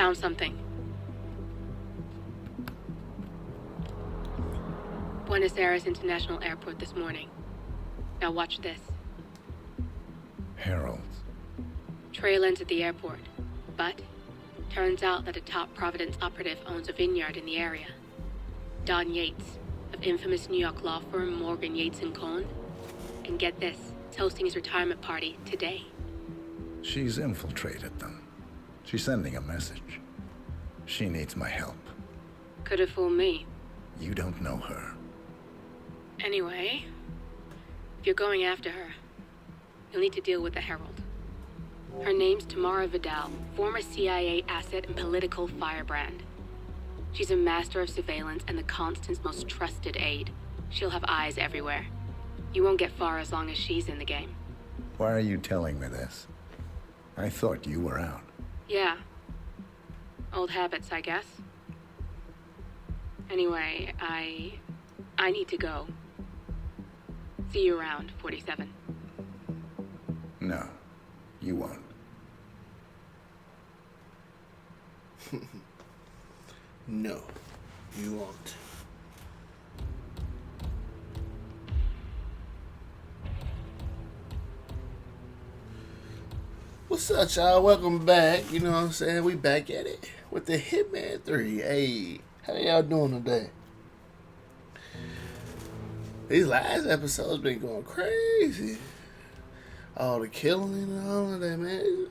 found something. Buenos Aires International Airport this morning. Now watch this. Heralds. Trail ends at the airport, but turns out that a top Providence operative owns a vineyard in the area. Don Yates, of infamous New York law firm Morgan, Yates & Cohn. And get this, is hosting his retirement party today. She's infiltrated them. She's sending a message. She needs my help. Could have fooled me. You don't know her. Anyway, if you're going after her, you'll need to deal with the Herald. Her name's Tamara Vidal, former CIA asset and political firebrand. She's a master of surveillance and the Constant's most trusted aide. She'll have eyes everywhere. You won't get far as long as she's in the game. Why are you telling me this? I thought you were out. Yeah. Old habits, I guess. Anyway, I need to go. See you around, 47. No, you won't. No, you won't. What's up, y'all? Welcome back. You know what I'm saying? We back at it with the HitMan 3. Hey, how y'all doing today? These last episodes been going crazy. All the killing and all of that, man.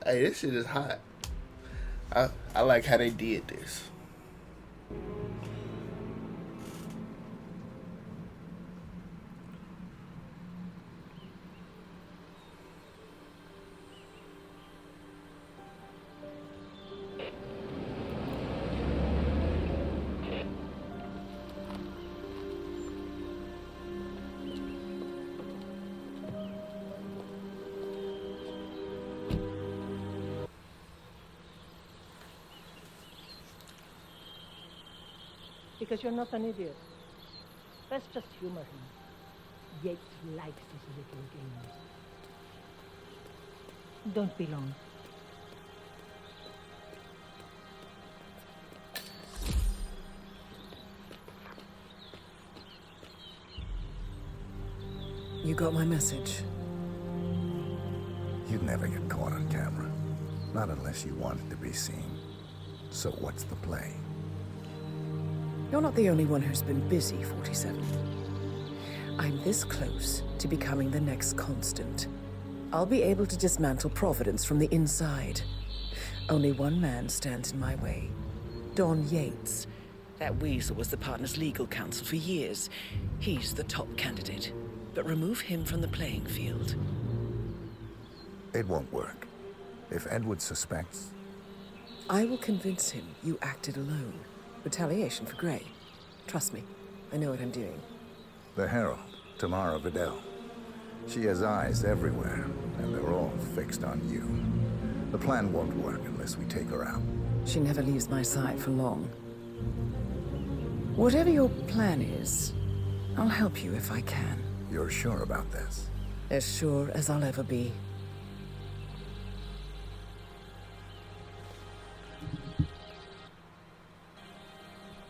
Hey, this shit is hot. I like how they did this. Because you're not an idiot. Let's just humor him. Yates likes his little games. Don't be long. You got my message. You'd never get caught on camera. Not unless you wanted to be seen. So what's the play? You're not the only one who's been busy, 47. I'm this close to becoming the next Constant. I'll be able to dismantle Providence from the inside. Only one man stands in my way. Don Yates. That weasel was the partner's legal counsel for years. He's the top candidate. But remove him from the playing field. It won't work. If Edward suspects... I will convince him you acted alone. Retaliation for Grey. Trust me, I know what I'm doing. The Herald, Tamara Vidal. She has eyes everywhere, and they're all fixed on you. The plan won't work unless we take her out. She never leaves my side for long. Whatever your plan is, I'll help you if I can. You're sure about this? As sure as I'll ever be.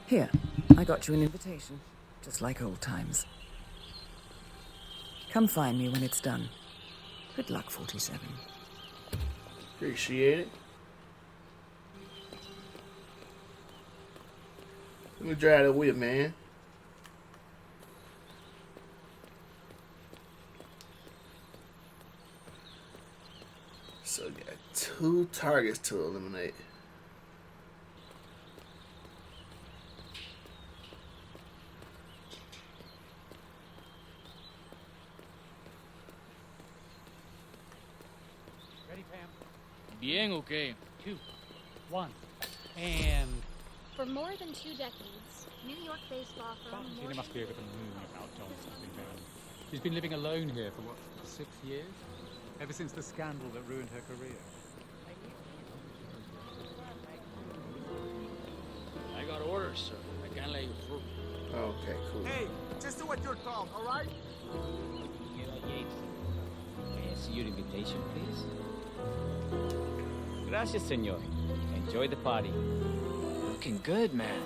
Here, I got you an invitation, just like old times. Come find me when it's done. Good luck, 47. Appreciate it. Let me drive the whip, man. So we got 2 targets to eliminate. Bien, okay. 2, 1, and... For more than 2 decades, New York-based law firm... She must be over the moon about John's stepping down. She's been living alone here for, what, 6 years? Ever since the scandal that ruined her career. I got orders, sir. I can't let you through. Okay, cool. Hey, just do what you're told, all right? Yates. May I see your invitation, please? Gracias, señor. And Enjoy the party. Looking good, man.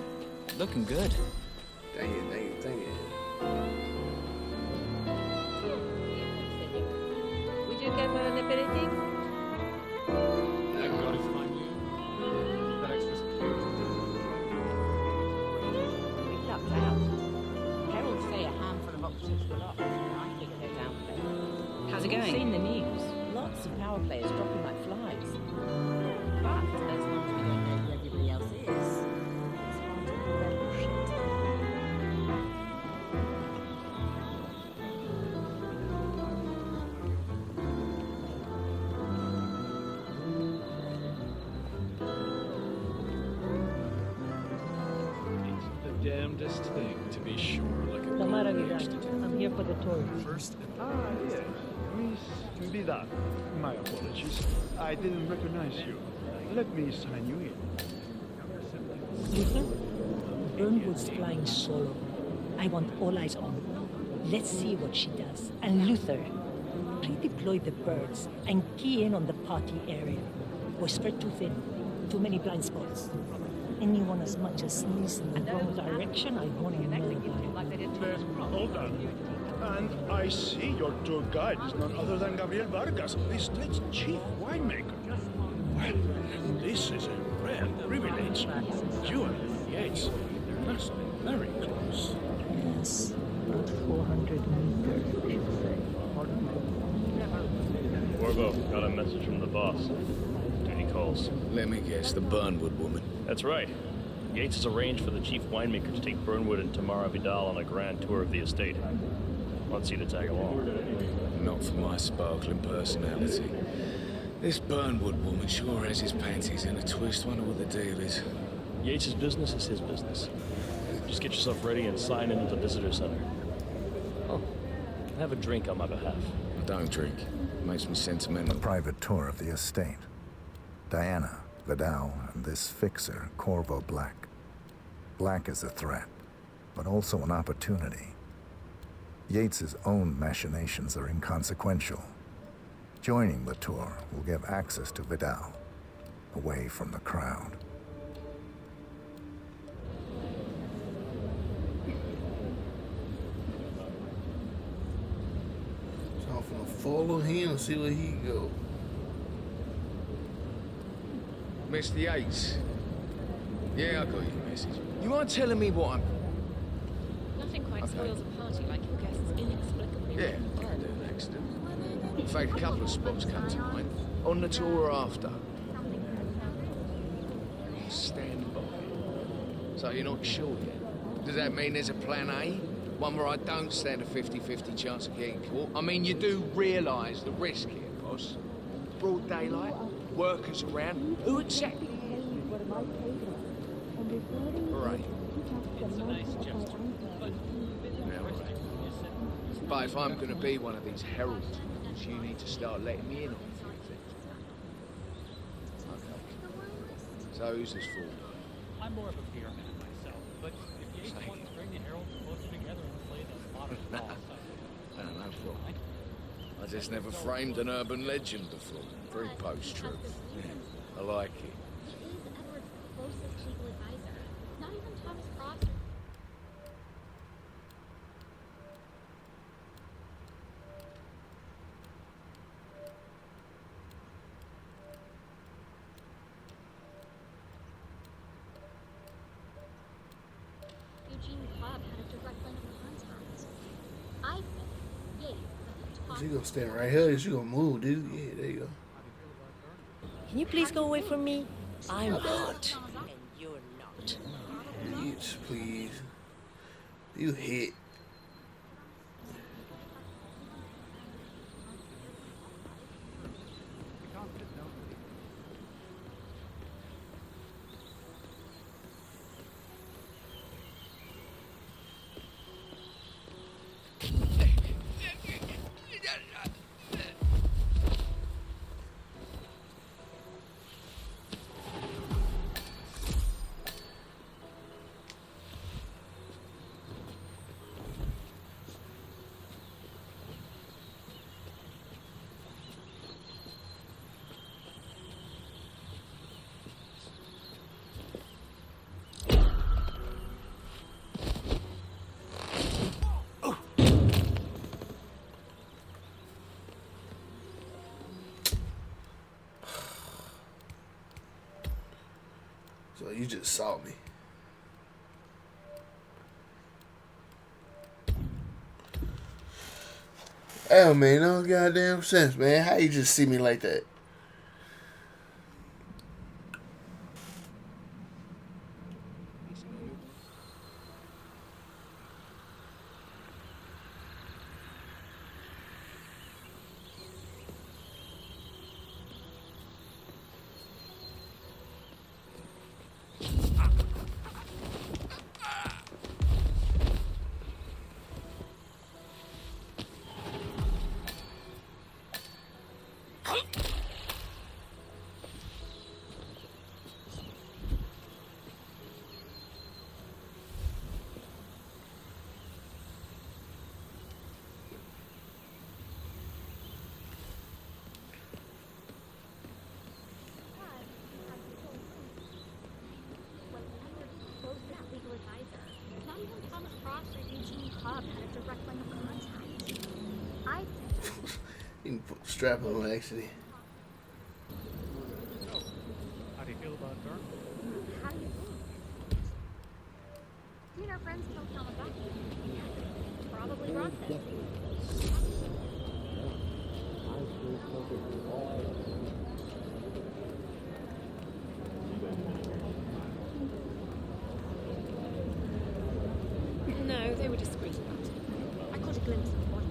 Looking good. Dang it. Would you care for an aperitif? Thank God it's my new. That extra security. We lucked out. Heralds say a handful of opposites were lost. I think they're down there. How's it going? You've seen the news. Lots of power players dropping like flies. But as long as we don't know who everybody else is, it's hard to prevent shit. It's the damnedest thing, to be sure, like a Tamara gold Vidal. edge to I'm here for the tour. first and Yes. Miss Vidal. My apologies. I didn't recognize you. Let me sign you in. Luther, Burnwood's flying solo. I want all eyes on. Let's see what she does. And Luther, redeploy the birds and key in on the party area. We're spread too thin. Too many blind spots. Anyone as much as sneezes in the wrong direction, I want to know about it. Then, hold on. And I see your tour guide is none other than Gabriel Vargas, the state's chief winemaker. Well, this is a rare privilege. You and Yates must be very close. Yes, about 400 meters, I should say. Orvo, got a message from the boss. Duty calls. Let me guess, the Burnwood woman. That's right. Yates has arranged for the chief winemaker to take Burnwood and Tamara Vidal on a grand tour of the estate. Wants you to tag along. Not for my sparkling personality. This Burnwood woman sure has his panties in a twist. Wonder what the deal is. Yates' business is his business. Just get yourself ready and sign into the visitor center. Oh, have a drink on my behalf. I don't drink. It makes me A sentimental. private tour of the estate. Diana, Vidal, and this fixer, Corvo Black. Black is a threat, but also an opportunity. Yates's own machinations are inconsequential. Joining the tour will give access to Vidal, away from the crowd. So I'm gonna follow him and see where he go. Mr. Yates. Yeah, I got your message. You aren't telling me what I'm... Nothing quite spoils a party like your guests inexplicably. Yeah, I can do an accident. In fact, a couple of spots come to mind. On the tour or after. Stand by. So you're not sure yet? Does that mean there's a plan A? One where I don't stand a 50-50 chance of getting caught? I mean, you do realise the risk here, boss. Broad daylight, workers around. Who exactly? Right. It's a nice gesture. But But if I'm going to be one of these heralds, you need to start letting me in on a few things. Okay. So who's this for? I'm more of a beer man myself, but if Yates wants to bring the heralds closer together and play the spot of the ball, No problem. I just never framed an urban legend before. Very post-truth. Yeah, I like it. He is Edward's closest legal advisor. Not even Thomas Cross. Eugene Cobb had a direct line of contact. I think Yates Is he gonna stand right here? Is he gonna move, dude? Yeah, there you go. Can you please go away from me? I'm hot, and you're not. Bitch, please. You hit. Well, you just saw me. That don't make no goddamn sense, man. How you just see me like that? You can put the strap on actually. How do you feel about Burn? How do you think? You know, friends don't tell about you. Probably brought this. No, they were discreet about it. I caught a glimpse of one.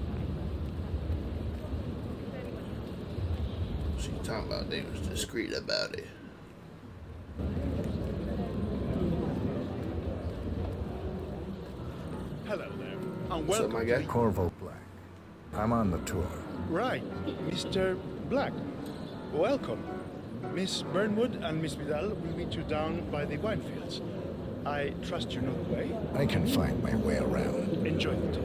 She talking about they was discreet about it. Hello there, and What's up, welcome my guy? Corvo Black. I'm on the tour. Right, Mr. Black. Welcome. Miss Burnwood and Miss Vidal will meet you down by the wine fields. I trust you know the way. I can find my way around. Enjoy the tour.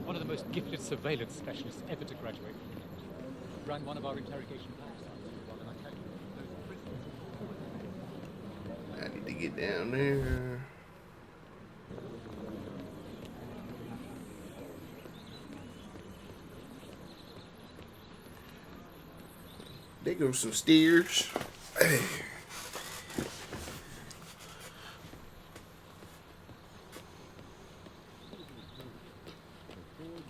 One of the most gifted surveillance specialists ever to graduate from England. Ran one of our interrogation labs. And I tell you, those prisoners... I need to get down there. There goes some steers. Hey.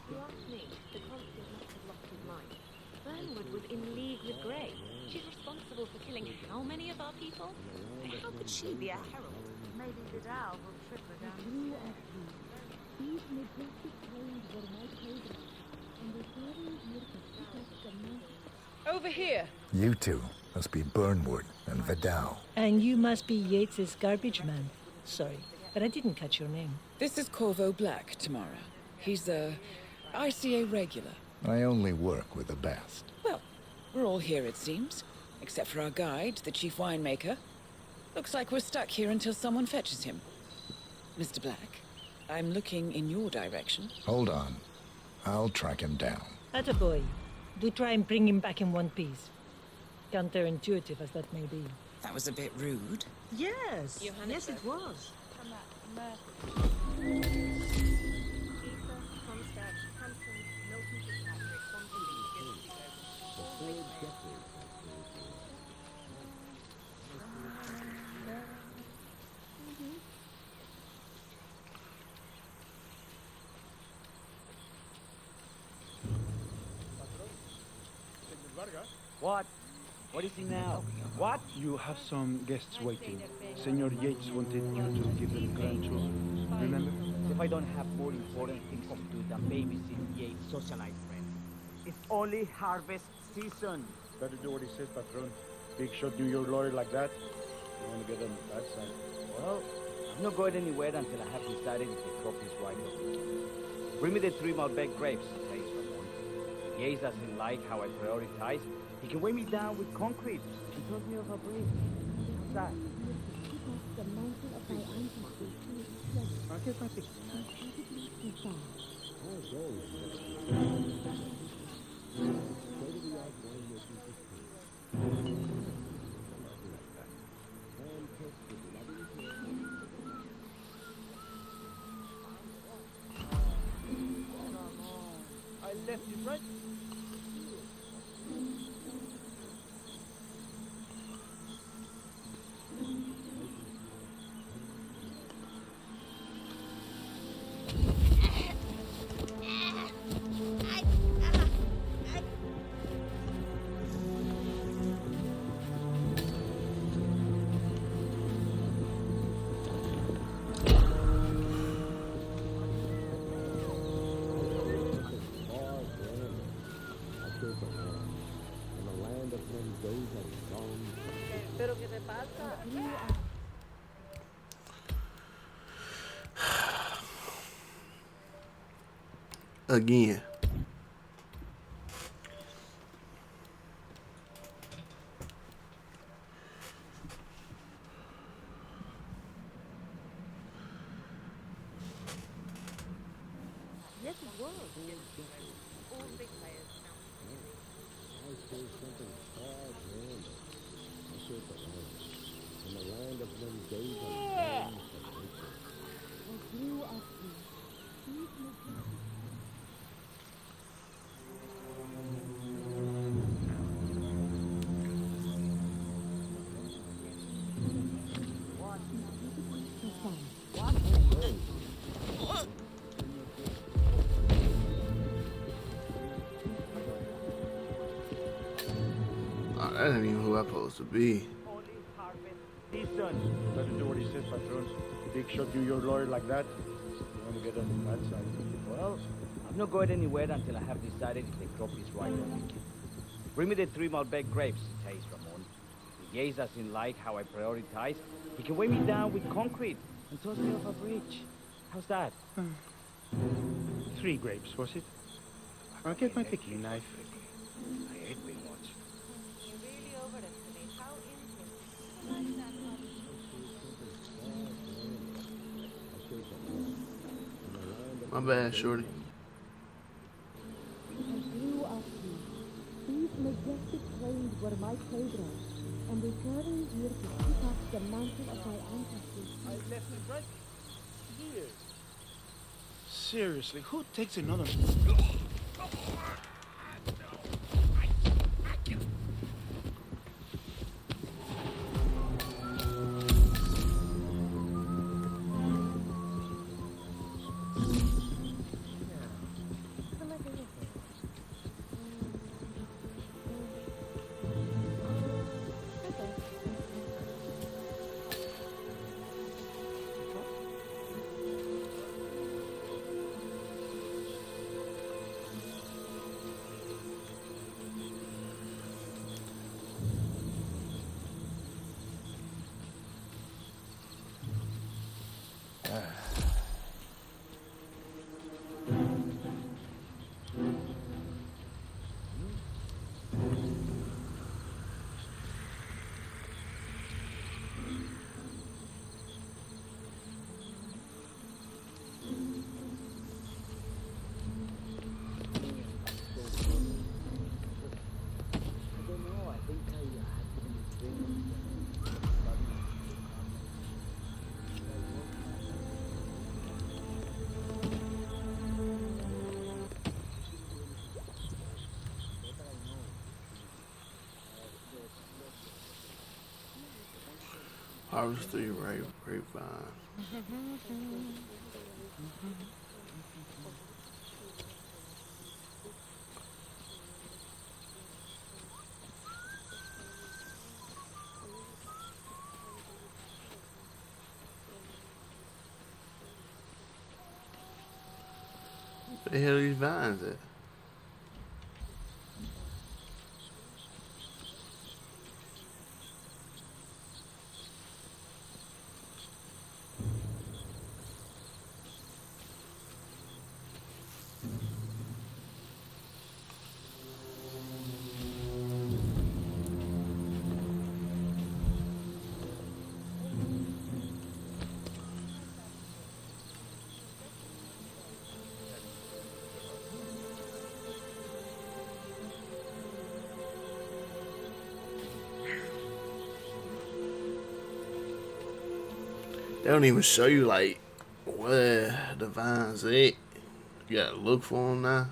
You asked me, the constant must have lost his mind. Burnwood was in league with Grey. She's responsible for killing how many of our people? How could she be a herald? Maybe Vidal will trip her down. Over here. You two must be Burnwood and Vidal. And you must be Yates's garbage man. Sorry, but I didn't catch your name. This is Corvo Black, Tamara. He's a RCA regular. I only work with the best. Well, we're all here, it seems. Except for our guide, the chief winemaker. Looks like we're stuck here until someone fetches him. Mr. Black, I'm looking in your direction. Hold on. I'll track him down. Attaboy. Do try and bring him back in one piece. Counterintuitive as that may be. That was a bit rude. Yes. Yes, it was. What? What is it now? What? You have some guests waiting. Senor Yates wanted you to give them grand tour. Remember? If I don't have more important things to do than babysit Yates' socialite friends. It's only harvest season. Better do what he says, patron. Big shot New York lawyer like that. You want to get on the bad side. Well, I'm not going anywhere until I have decided if the crop is right or not. Bring me the 3 Malbec grapes, please, Ramon. If Yates doesn't like how I prioritize, he can weigh me down with concrete and toss me off a bridge. How's that? Okay, perfect. I left it right. ¿Pero qué te pasa? Again. Yes, it was. All big players count. Oh, that ain't even who I'm supposed to be. Ethan. Better do what he says, patron. Big shot you your lawyer like that. You want to get on the bad side. Well, I'm not going anywhere until I have decided if the crop is right or not. Bring me the 3 Malbec grapes, says Ramon. If Yates doesn't like how I prioritize, he can weigh me down with concrete and toss me off a bridge. How's that? 3 grapes, was it? I'll get my picking knife. I hate being watched. You really overestimate how intimate. My bad, shorty. These majestic plains were my playground, and they carried here to keep up the mantle of my ancestors. I left it right here. Seriously, who takes another... Harvest 3 grapevine. Where the hell are these vines at? They don't even show you like where the vines at. You gotta look for them now.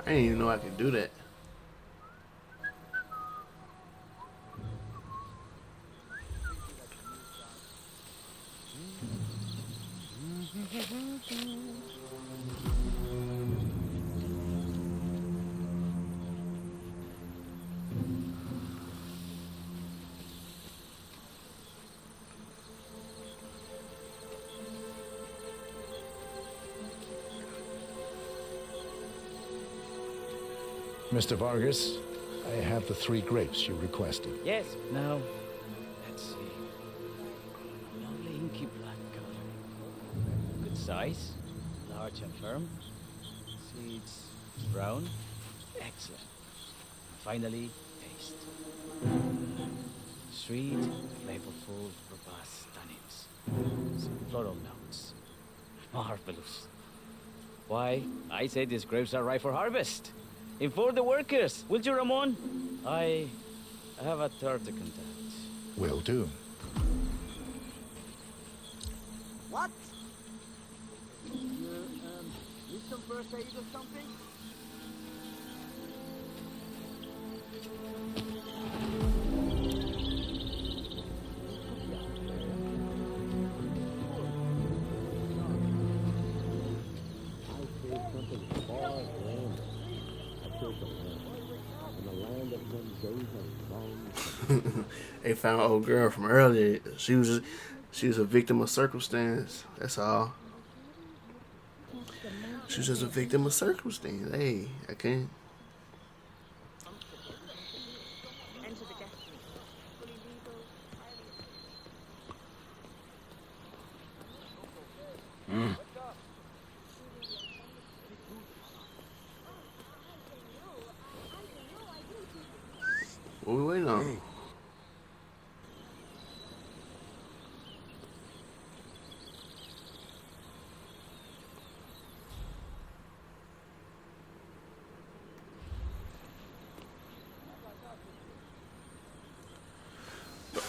I didn't even know I could do that. Mr. Vargas, I have the 3 grapes you requested. Yes. Now, let's see. Lovely inky black color. Good size, large and firm. Seeds brown. Excellent. Finally, taste. Sweet, flavorful, robust tannins. Some floral notes. Marvelous. Why, I say these grapes are ripe for harvest. Inform the workers, will you, Ramon? I have a third to contact. Will do. What? You, need some first aid or something? They found an old girl from earlier. She was a victim of circumstance. That's all. She was just a victim of circumstance. Hey, I can't. What we waiting on?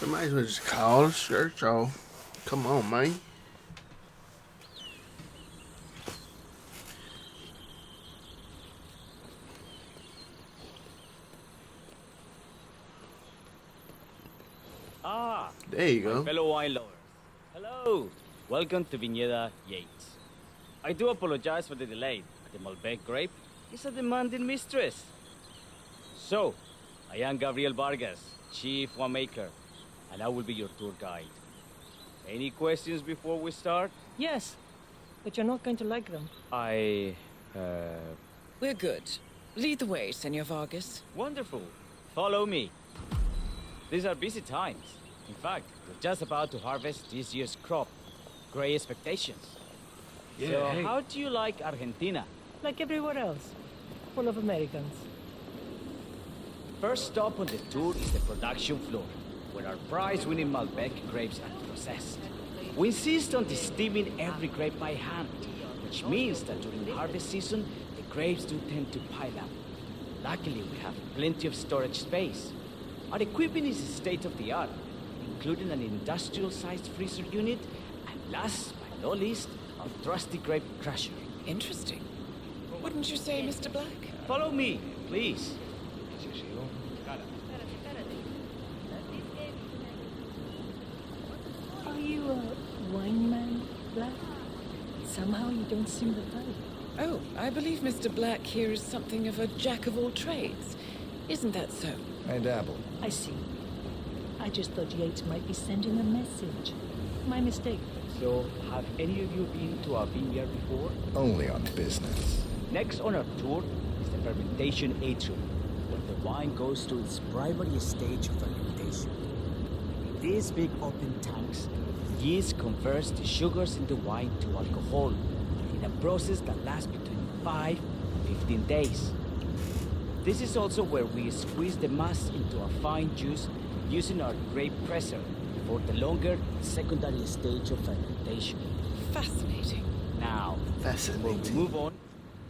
They might as well just call the church off. Come on, man. Ah, there you go. My fellow wine lovers. Hello. Welcome to Viñeda Yates. I do apologize for the delay. The Malbec grape is a demanding mistress. So, I am Gabriel Vargas, Chief Winemaker, and I will be your tour guide. Any questions before we start? Yes, but you're not going to like them. We're good. Lead the way, Senor Vargas. Wonderful. Follow me. These are busy times. In fact, we're just about to harvest this year's crop. Great expectations. So, how do you like Argentina? Like everywhere else. Full of Americans. First stop on the tour is the production floor, where our prize-winning Malbec grapes are processed. We insist on steaming every grape by hand, which means that during the harvest season, the grapes do tend to pile up. Luckily, we have plenty of storage space. Our equipment is state-of-the-art, including an industrial-sized freezer unit, and last but not least, our trusty grape crusher. Interesting. Wouldn't you say, Mr. Black? Follow me, please. Are you a wine man, Black? Somehow you don't seem the type. Oh, I believe Mr. Black here is something of a jack of all trades. Isn't that so? I dabble. I see. I just thought Yates might be sending a message. My mistake. So, have any of you been to our vineyard before? Only on business. Next on our tour is the fermentation atrium, where the wine goes to its primary stage of fermentation. these big open tanks, yeast converts the sugars in the wine to alcohol in a process that lasts between 5 and 15 days. This is also where we squeeze the mass into a fine juice using our grape presser for the longer secondary stage of fermentation. Fascinating. Now, before we move on,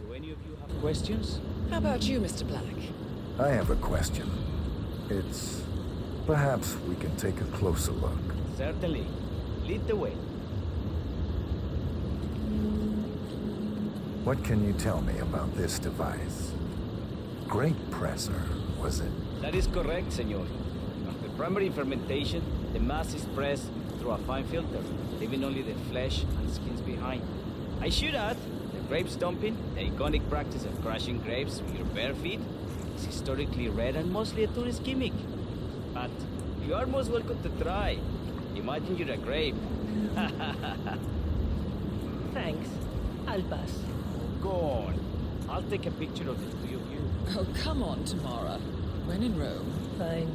do any of you have questions? How about you, Mr. Black? I have a question. It's... perhaps we can take a closer look. Certainly. Lead the way. What can you tell me about this device? Grape presser, was it? That is correct, senor. After primary fermentation, the mass is pressed through a fine filter, leaving only the flesh and skins behind. I should add, the grape stomping, the iconic practice of crushing grapes with your bare feet, is historically rare and mostly a tourist gimmick. But you are most welcome to try. Imagine you're a grape. Thanks. I'll pass. Go on. I'll take a picture of the three of you. Oh, come on, Tamara. When in Rome. Fine.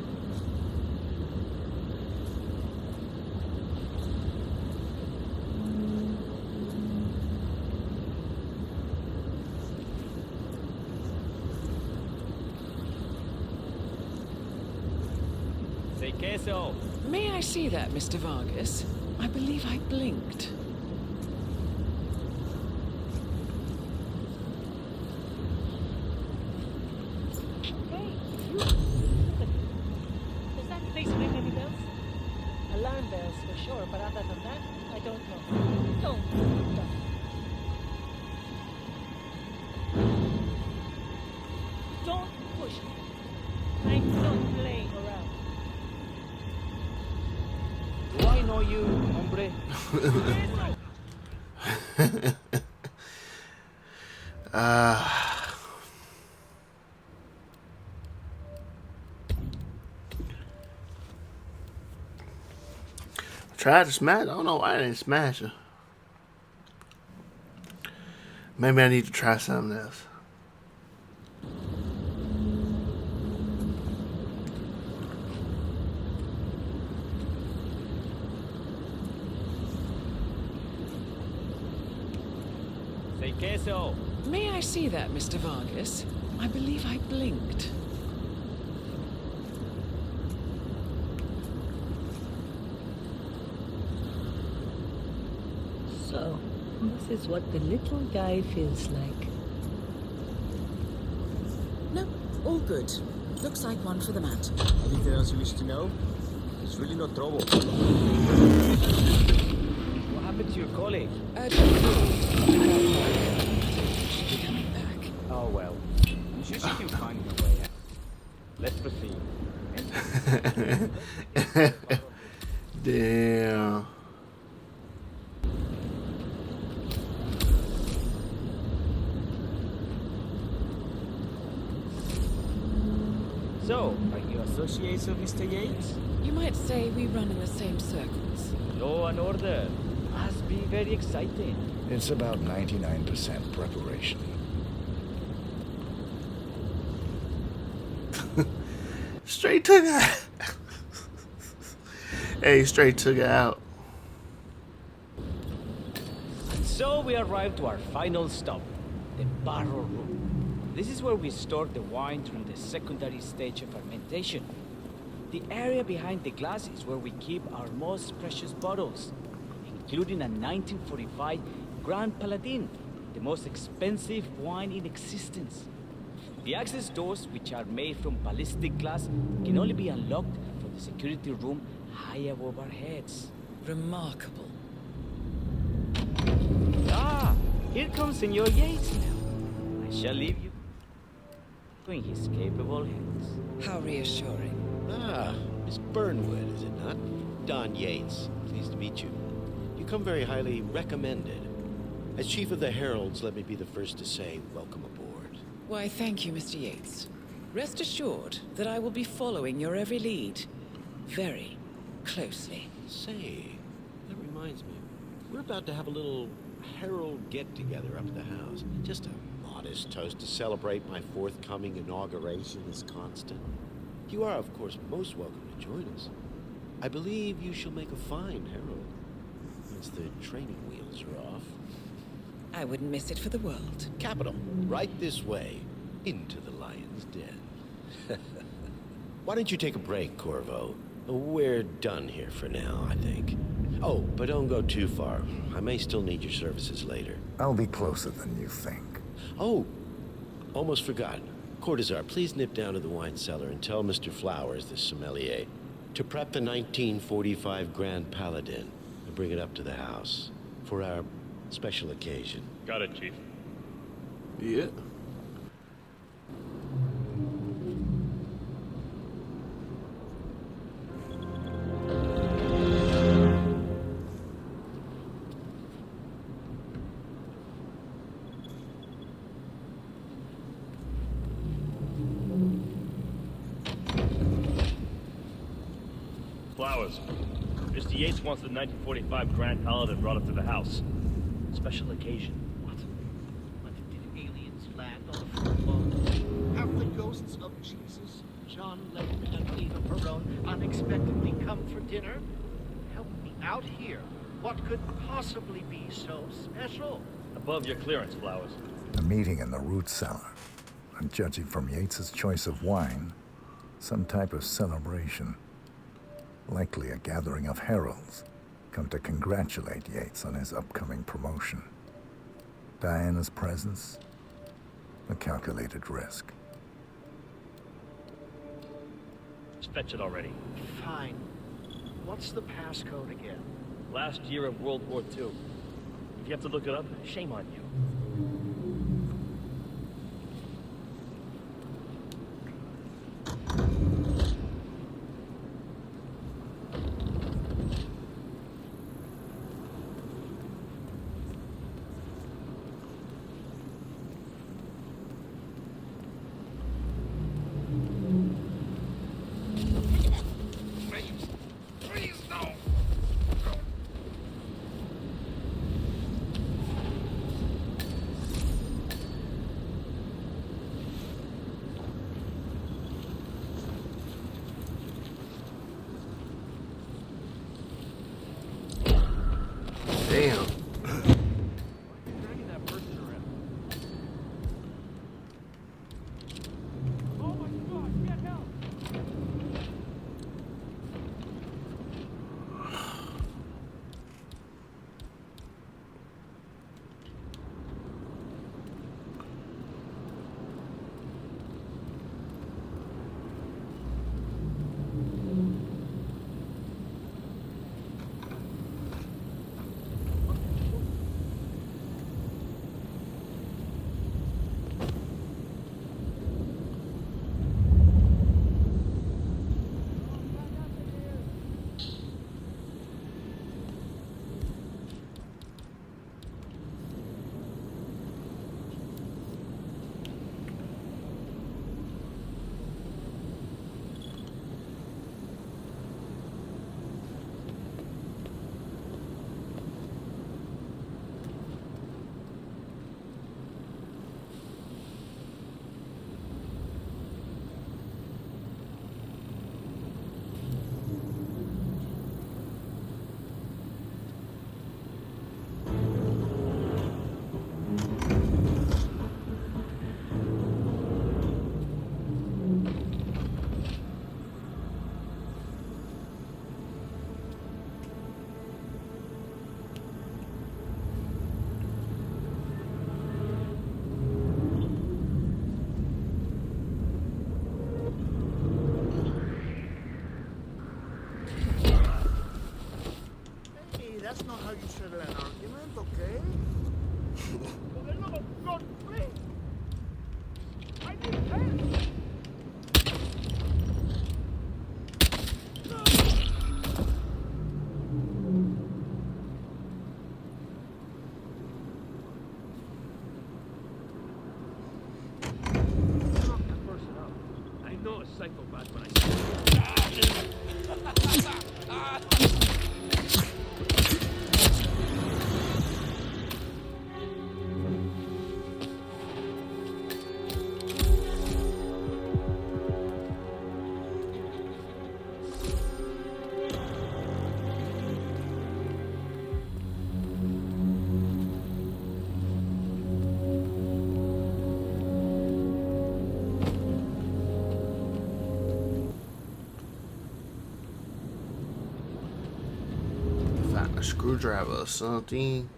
Say queso. May I see that, Mr. Vargas? I believe I blinked. Does that place ring any bells? Alarm bells for sure, but other than that, I don't know. Don't. Don't push me. I'm not playing around. Do I know you, hombre? Tried to smash. I don't know why I didn't smash her. Maybe I need to try something else. Say queso. May I see that, Mr. Vargas? I believe I blinked. So, this is what the little guy feels like. No, all good. Looks like one for the mat. Anything else you wish to know? It's really no trouble. What happened to your colleague? She'll be coming back. Oh well. I'm sure she can find her way out. Let's proceed. Damn. So, are you associates of Mr. Yates? You might say we run in the same circles. Law and order. Must be very exciting. It's about 99% preparation. Straight took her. Hey, straight took her out. And so we arrived to our final stop, the barrel room. This is where we store the wine during the secondary stage of fermentation. The area behind the glass is where we keep our most precious bottles, including a 1945 Grand Paladin, the most expensive wine in existence. The access doors, which are made from ballistic glass, can only be unlocked from the security room high above our heads. Remarkable. Ah, here comes Senor Yates now. I shall leave you in his capable hands. How reassuring. Ah, Miss Burnwood, is it not? Don Yates, pleased to meet you. You come very highly recommended. As Chief of the Heralds, let me be the first to say welcome aboard. Why, thank you, Mr. Yates. Rest assured that I will be following your every lead. Very closely. Say, that reminds me. We're about to have a little Herald get-together up at the house. Just a modest toast to celebrate my forthcoming inauguration as constant. You are, of course, most welcome to join us. I believe you shall make a fine herald once the training wheels are off. I wouldn't miss it for the world. Capital. Right this way, into the lion's den. Why don't you take a break, Corvo? We're done here for now, I think. Oh, but don't go too far. I may still need your services later. I'll be closer than you think. Oh, almost forgot. Cortazar, please nip down to the wine cellar and tell Mr. Flowers, the sommelier, to prep the 1945 Grand Paladin and bring it up to the house for our special occasion. Got it, Chief. Yeah. Flowers. Mr. Yates wants the 1945 Grand Paladin brought up to the house. Special occasion. What? Did aliens land on the football? Have the ghosts of Jesus, John Lennon, and Eva Perón unexpectedly come for dinner? Help me out here. What could possibly be so special? Above your clearance, Flowers. A meeting in the root cellar. And judging from Yates's choice of wine, some type of celebration. Likely a gathering of heralds come to congratulate Yates on his upcoming promotion. Diana's presence, a calculated risk. Just fetch it already. Fine. What's the passcode again? Last year of World War II. If you have to look it up, shame on you. Damn. That's not how you settle an argument, okay? God, please! I need help! I know a psychopath when I see him. screwdriver or something.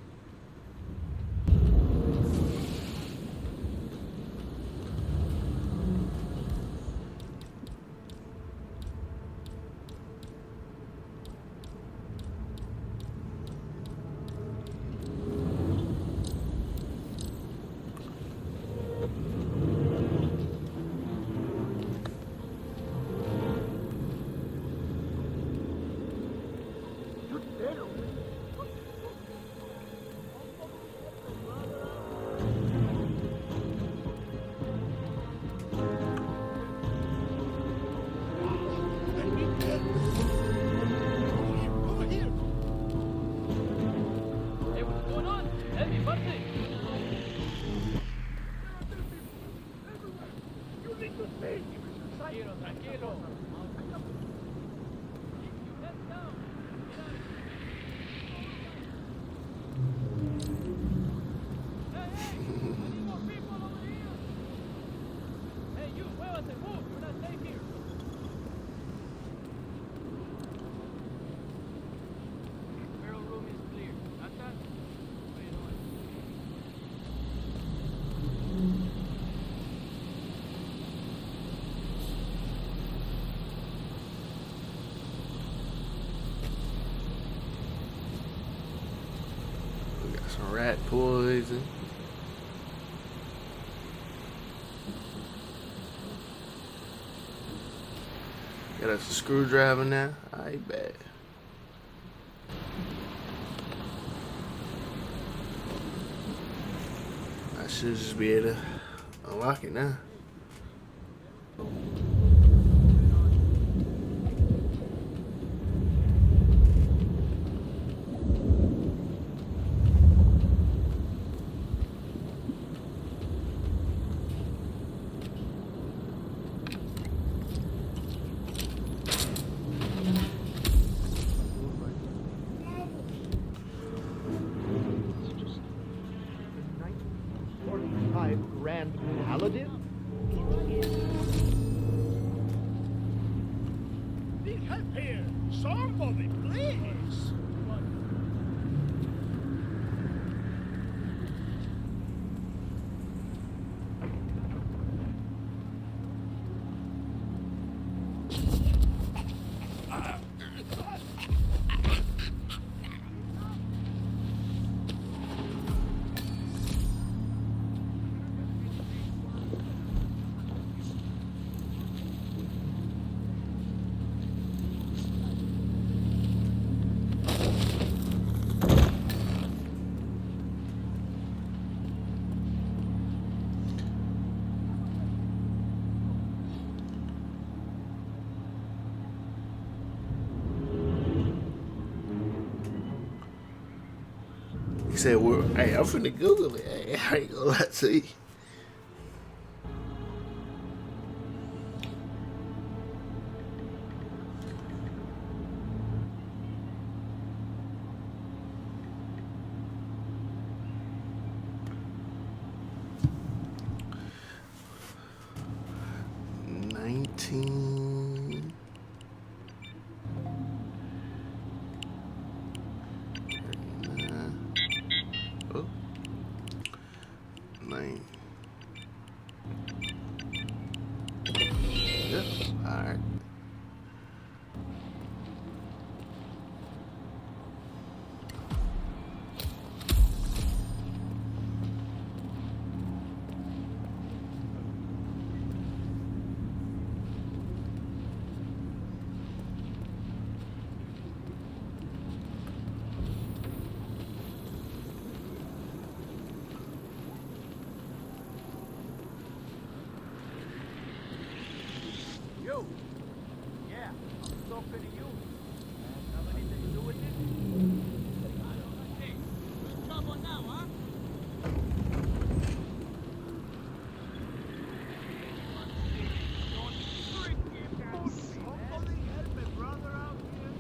Some rat poison. Got us a screwdriver now. I bet. I should just be able to unlock it now. Grand Paladin? Need help here! Somebody, please! He said, well, hey, I'm finna Google it. Hey, I ain't gonna lie to you. You? Yeah, I'm talking to you. Have anything to do with it? Hey, what's trouble now, huh? Somebody help my brother out here.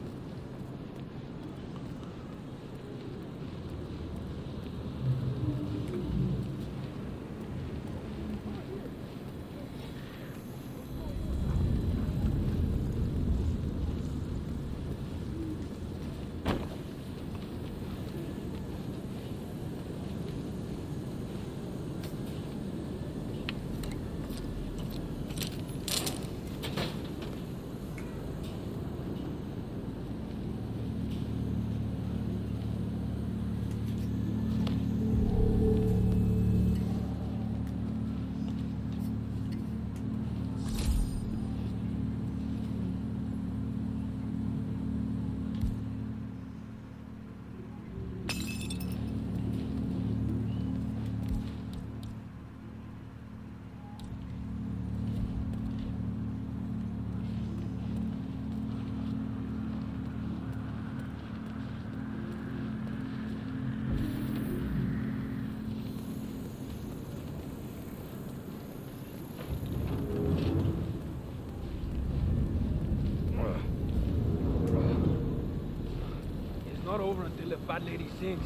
not over until the fat lady sings.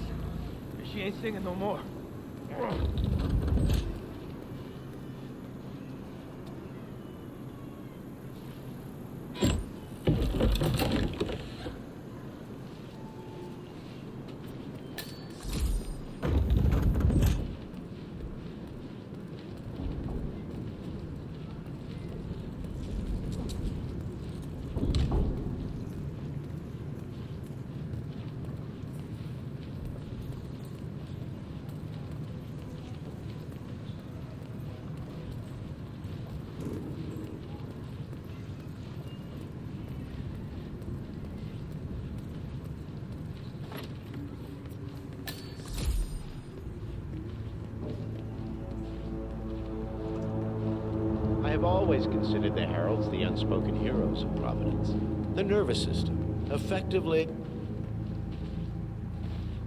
And she ain't singing no more. I have always considered the heralds the unspoken heroes of Providence. The nervous system, effectively...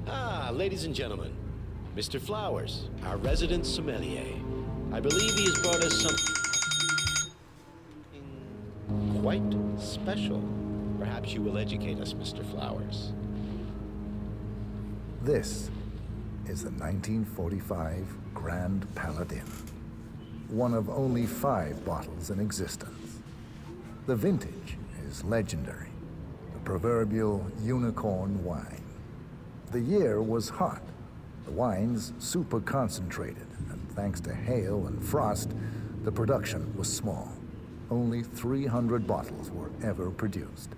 Ah, ladies and gentlemen, Mr. Flowers, our resident sommelier. I believe he has brought us something quite special. Perhaps you will educate us, Mr. Flowers. This is the 1945 Grand Paladin. One of only 5 bottles in existence. The vintage is legendary, the proverbial unicorn wine. The year was hot, the wine's super concentrated, and thanks to hail and frost, the production was small. Only 300 bottles were ever produced.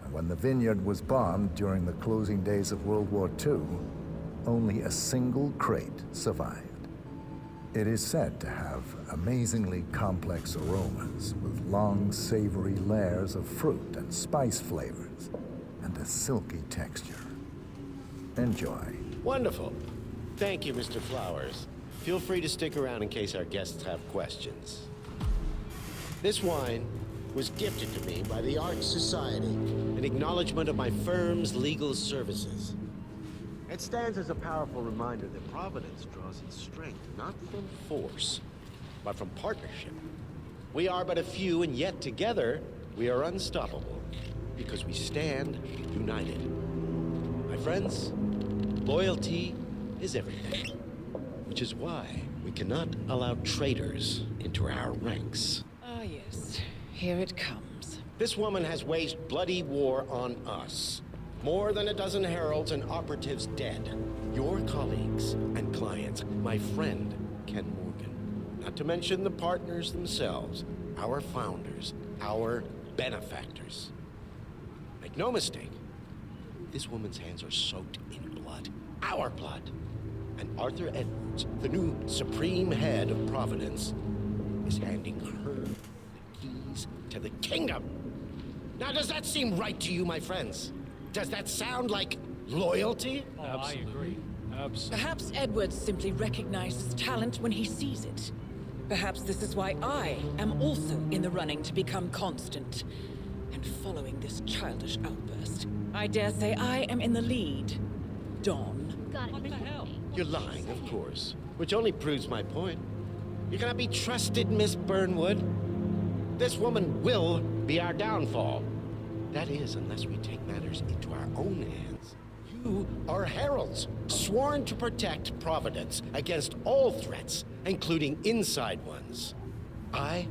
And when the vineyard was bombed during the closing days of World War II, only a single crate survived. It is said to have amazingly complex aromas with long, savory layers of fruit and spice flavors and a silky texture. Enjoy. Wonderful. Thank you, Mr. Flowers. Feel free to stick around in case our guests have questions. This wine was gifted to me by the Art Society, an acknowledgement of my firm's legal services. It stands as a powerful reminder that Providence draws its strength not from force, but from partnership. We are but a few, and yet together we are unstoppable because we stand united. My friends, loyalty is everything, which is why we cannot allow traitors into our ranks. Ah, yes. Here it comes. This woman has waged bloody war on us. More than a dozen heralds and operatives dead. Your colleagues and clients, my friend, Ken Morgan. Not to mention the partners themselves, our founders, our benefactors. Make no mistake, this woman's hands are soaked in blood. Our blood. And Arthur Edwards, the new supreme head of Providence, is handing her the keys to the kingdom. Now, does that seem right to you, my friends? Does that sound like loyalty? Oh, I agree. Absolutely. Perhaps Edwards simply recognizes talent when he sees it. Perhaps this is why I am also in the running to become constant. And following this childish outburst, I dare say I am in the lead. Dawn. What the hell? You're lying, of course. Which only proves my point. You cannot be trusted, Miss Burnwood. This woman will be our downfall. That is, unless we take matters into our own hands. You are heralds, sworn to protect Providence against all threats, including inside ones. I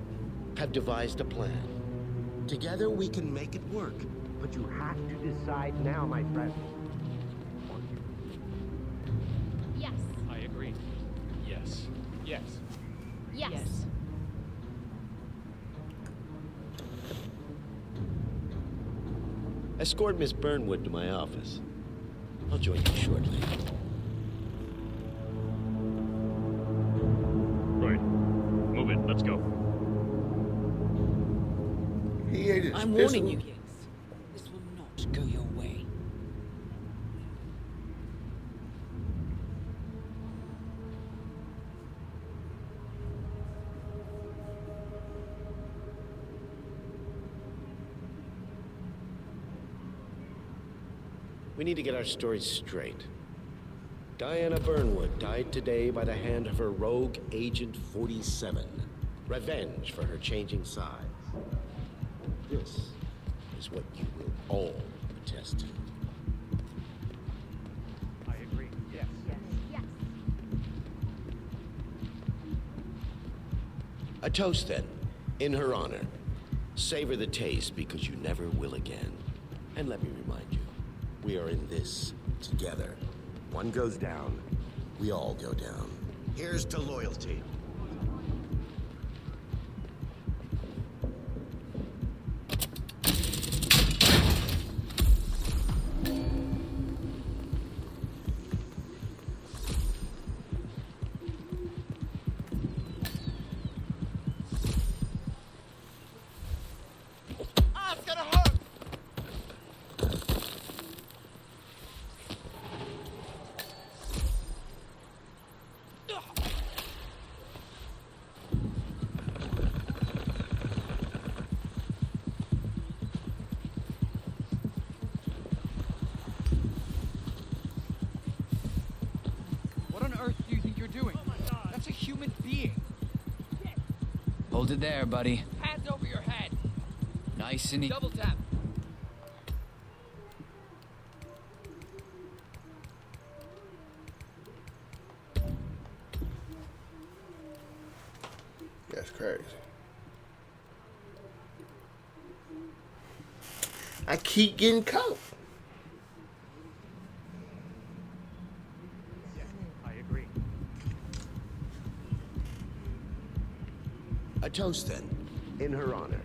have devised a plan. Together we can make it work. But you have to decide now, my friend. Yes. I agree. Yes. Yes. Yes. Escort Miss Burnwood to my office. I'll join you shortly. Right. Move it. Let's go. He ate his I'm warning you, kids. This will not go your way. We need to get our stories straight. Diana Burnwood died today by the hand of her rogue Agent 47. Revenge for her changing sides. This is what you will all attest to. A toast, then, in her honor. Savor the taste because you never will again. And let me remind you, we are in this together. One goes down, we all go down. Here's to loyalty. Hold it there, buddy. Hands over your head. Nice and Double tap. That's crazy. I keep getting caught. I agree. A toast, then, in her honor.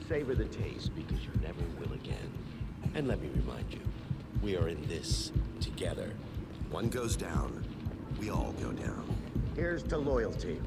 Savor the taste because you never will again. And let me remind you, we are in this together. One goes down, we all go down. Here's to loyalty.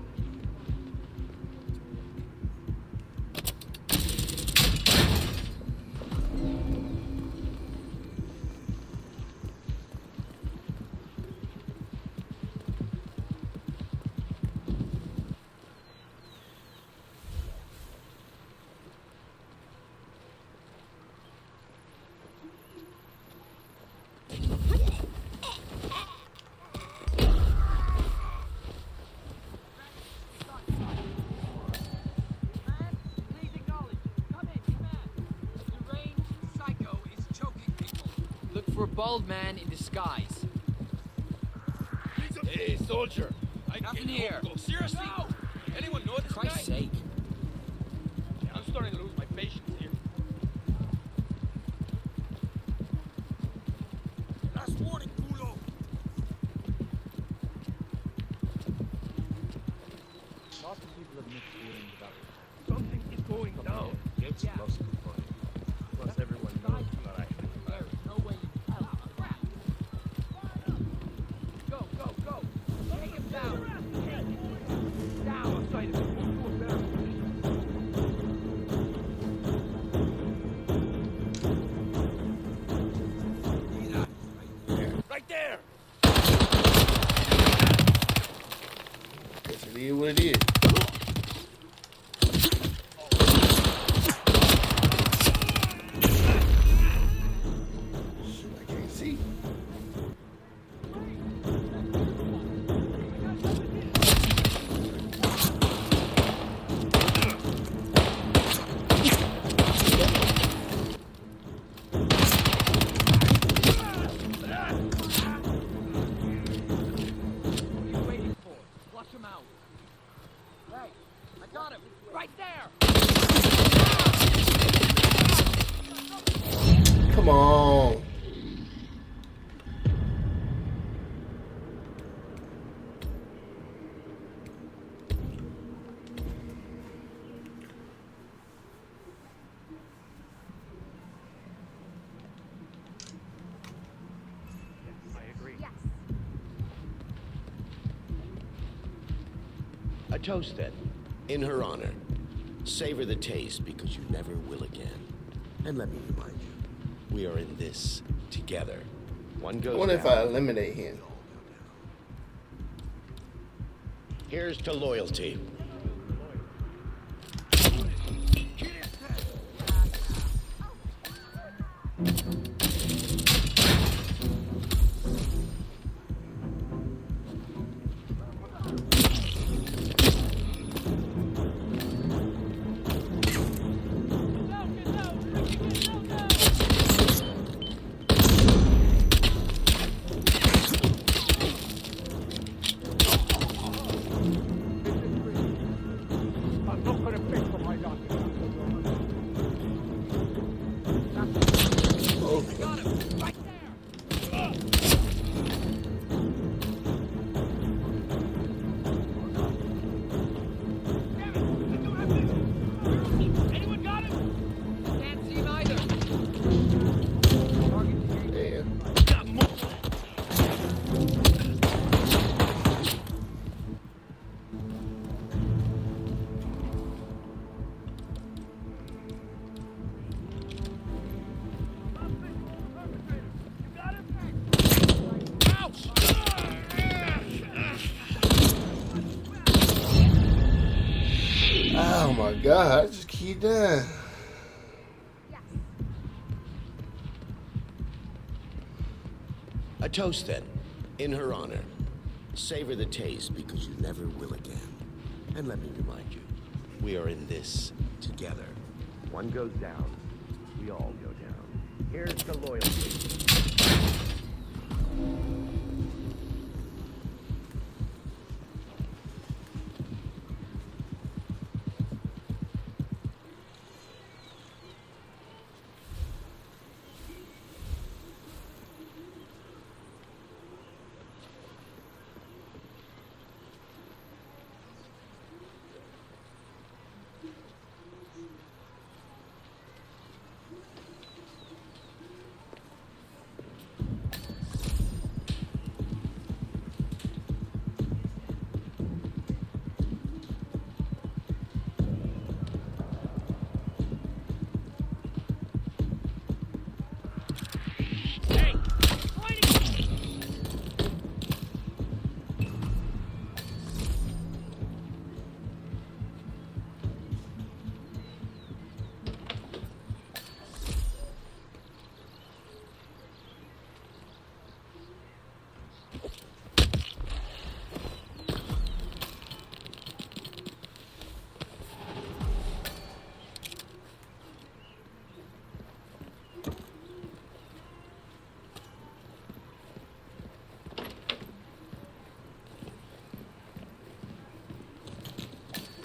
Bald man in disguise. Hey, soldier. Nothing here. Seriously? No. Anyone know this Christ's guy? sake. Yeah, I'm starting to lose my patience here. Last warning, culo. Lots of people have mixed feelings about it. Something is going down. Gates loves to fight. Plus everyone knows we're not actually There is no way you can tell. Crap. Go, go, go. Take him down. Down. Outside of him. Move to a better position. Right there. Guess it is what it is. I can't see. What are you waiting for? Flush him out. Hey, I got him. Right there. Come on. I agree. Yes. A toast, then, in her honor. Savor the taste because you never will again. And let me remind you, we are in this together. One goes What if down. I eliminate him? Here's to loyalty. my god, I just keep dying. A toast, then, in her honor. Savor the taste, because you never will again. And let me remind you, we are in this together. One goes down, we all go down. Here's the loyalty.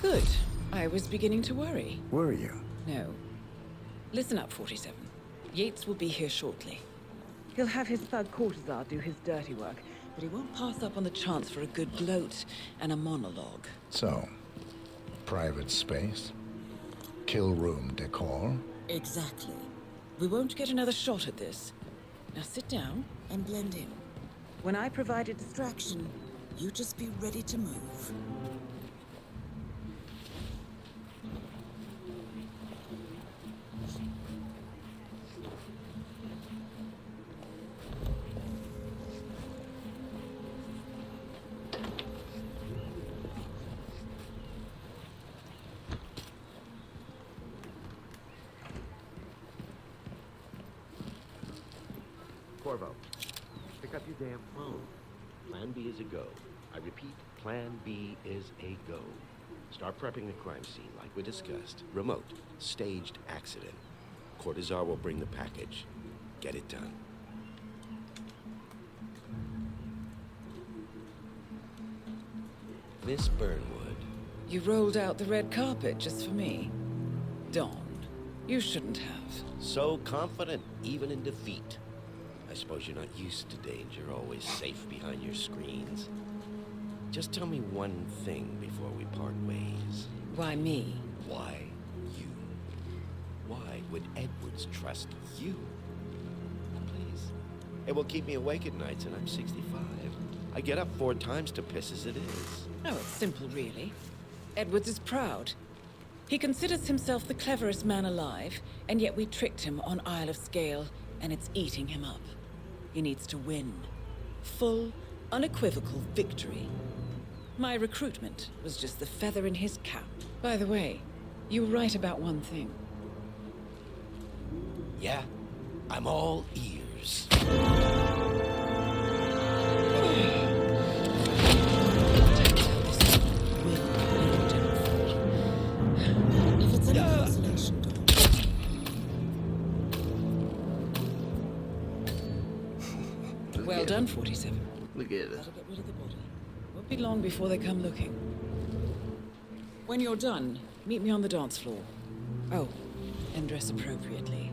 Good. I was beginning to worry. Were you? No. Listen up, 47. Yates will be here shortly. He'll have his thug Cortazar do his dirty work, but he won't pass up on the chance for a good gloat and a monologue. So, private space? Kill room decor? Exactly. We won't get another shot at this. Now sit down and blend in. When I provide a distraction, you just be ready to move. Corvo, pick up your damn phone. Plan B is a go. I repeat, Plan B is a go. Start prepping the crime scene like we discussed. Remote, staged accident. Cortazar will bring the package. Get it done. Miss Burnwood. You rolled out the red carpet just for me. Dawn, you shouldn't have. So confident, even in defeat. I suppose you're not used to danger, always safe behind your screens. Just tell me one thing before we part ways. Why me? Why you? Why would Edwards trust you? Please. It will keep me awake at nights, and I'm 65. I get up 4 times to piss as it is. Oh, it's simple, really. Edwards is proud. He considers himself the cleverest man alive, and yet we tricked him on Isle of Scale, and it's eating him up. He needs to win. Full, unequivocal victory. My recruitment was just the feather in his cap. By the way, you were right about one thing. Yeah, I'm all ears. If it's any consolation, well done, 47. Look at it. That'll get rid of the body. Won't be long before they come looking. When you're done, meet me on the dance floor. Oh, and dress appropriately.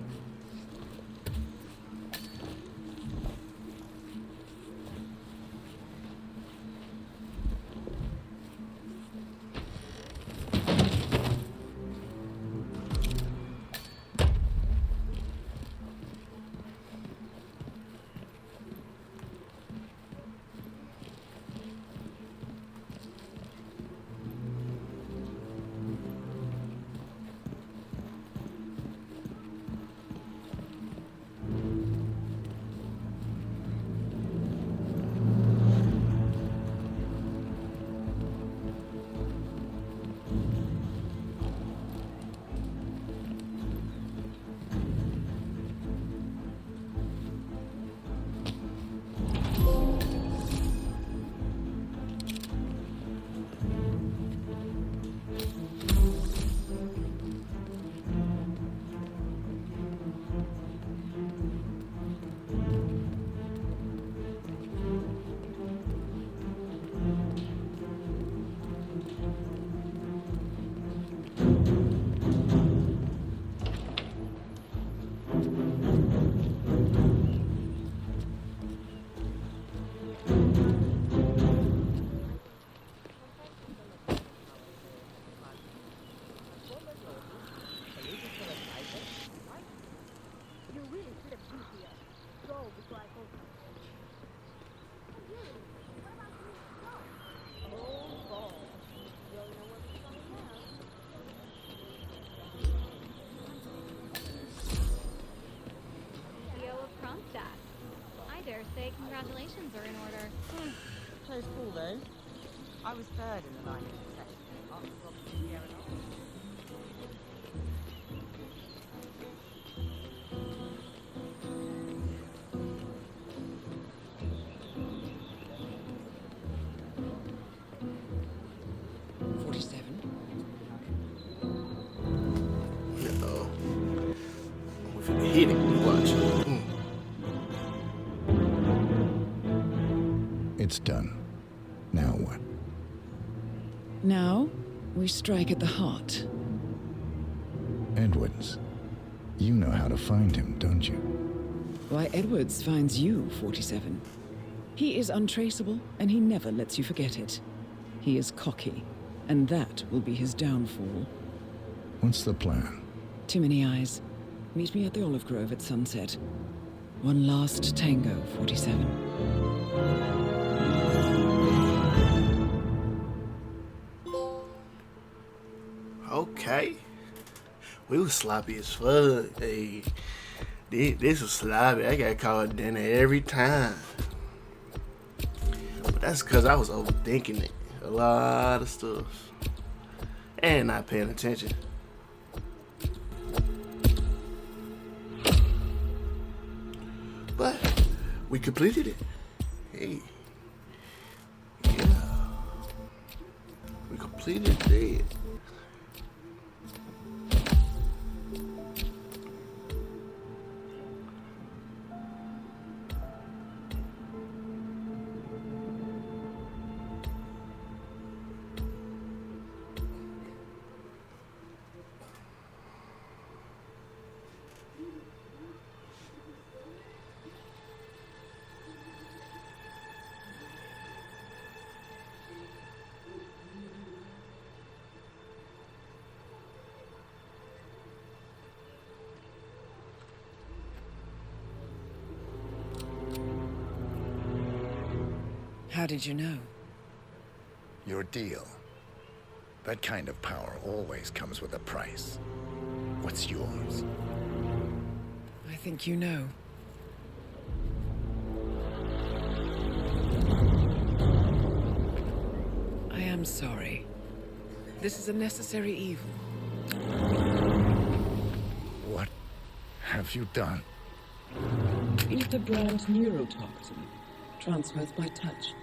congratulations are in order. Close call, though. I was third in the line of succession. After Robert year and all. 47. Uh-oh. We're finna hit it. Watch. It's done. Now what? Now, we strike at the heart. Edwards. You know how to find him, don't you? Why, Edwards finds you, 47. He is untraceable, and he never lets you forget it. He is cocky, and that will be his downfall. What's the plan? Too many eyes. Meet me at the olive grove at sunset. One last tango, 47. Okay. We was sloppy as fuck. Hey, this was sloppy. I got called dinner every time. But that's because I was overthinking it. A lot of stuff. And not paying attention. But we completed it. Hey. Yeah. We completed it. How did you know? Your deal. That kind of power always comes with a price. What's yours? I think you know. I am sorry. This is a necessary evil. What have you done? Ether brand neurotoxin. Transfers by touch.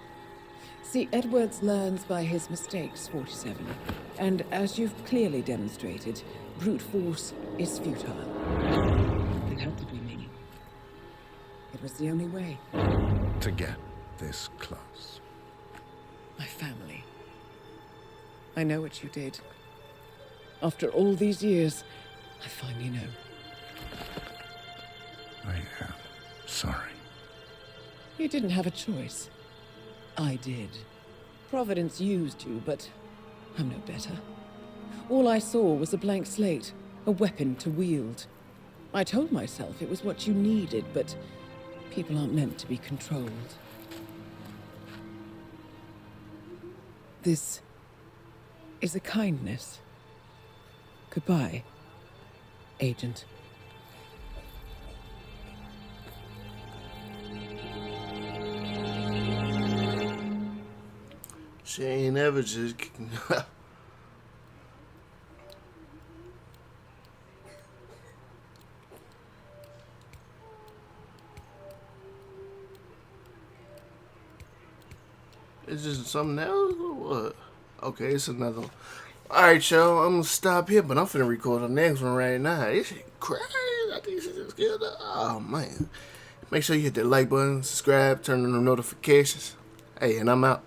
See, Edwards learns by his mistakes, 47. And as you've clearly demonstrated, brute force is futile. It had to be me. It was the only way. To get this close. My family. I know what you did. After all these years, I finally know. I am sorry. You didn't have a choice. I did. Providence used you, but I'm no better. All I saw was a blank slate, a weapon to wield. I told myself it was what you needed, but people aren't meant to be controlled. This is a kindness. Goodbye, Agent. She ain't ever just... It's just something else or what? Okay, it's another one. Alright, y'all, I'm gonna stop here, but I'm finna record the next one right now. This shit crazy. I think this is good. Oh, man. Make sure you hit that like button, subscribe, turn on the notifications. Hey, and I'm out.